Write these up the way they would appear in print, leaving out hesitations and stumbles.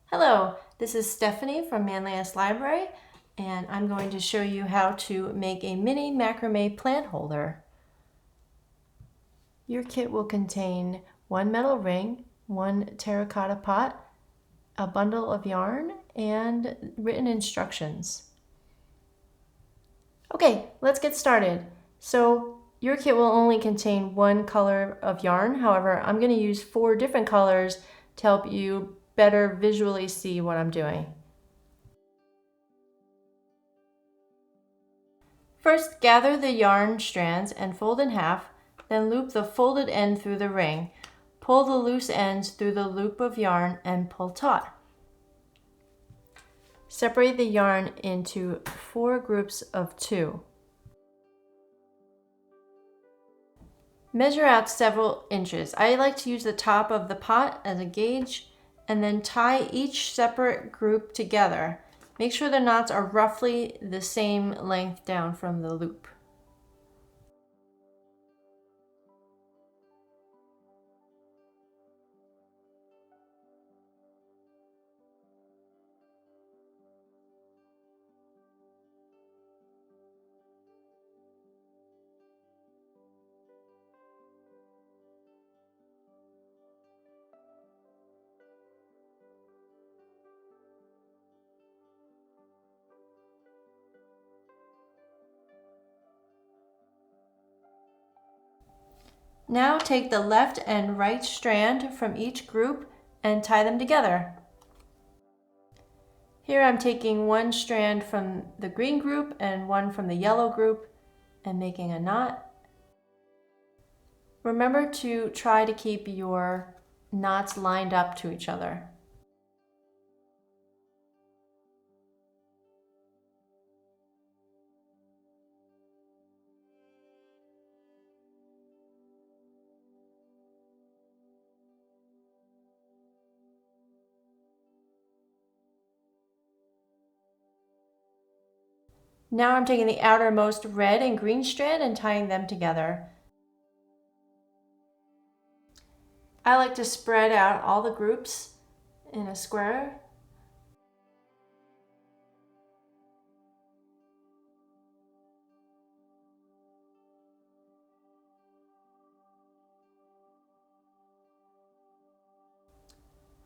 Hello, this is Stephanie from Manlius Library, and I'm going to show you how to make a mini macrame plant holder. Your kit will contain one metal ring, one terracotta pot, a bundle of yarn, and written instructions. Okay, let's get started. So your kit will only contain one color of yarn. However, I'm going to use 4 different colors to help you better visually see what I'm doing. First, gather the yarn strands and fold in half, then loop the folded end through the ring. Pull the loose ends through the loop of yarn and pull taut. Separate the yarn into 4 groups of 2. Measure out several inches. I like to use the top of the pot as a gauge and then tie each separate group together. Make sure the knots are roughly the same length down from the loop. Now take the left and right strand from each group and tie them together. Here I'm taking one strand from the green group and one from the yellow group and making a knot. Remember to try to keep your knots lined up to each other. Now I'm taking the outermost red and green strand and tying them together. I like to spread out all the groups in a square.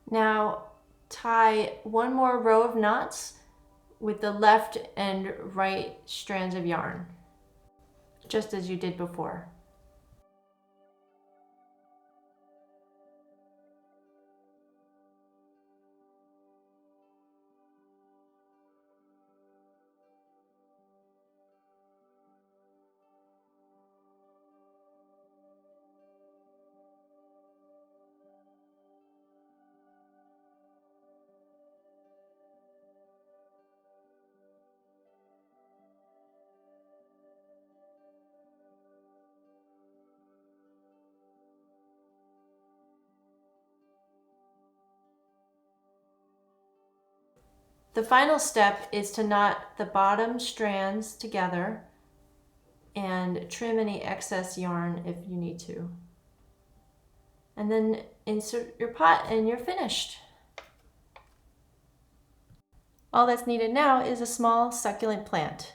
Now tie one more row of knots with the left and right strands of yarn, just as you did before. The final step is to knot the bottom strands together and trim any excess yarn if you need to. And then insert your pot and you're finished. All that's needed now is a small succulent plant.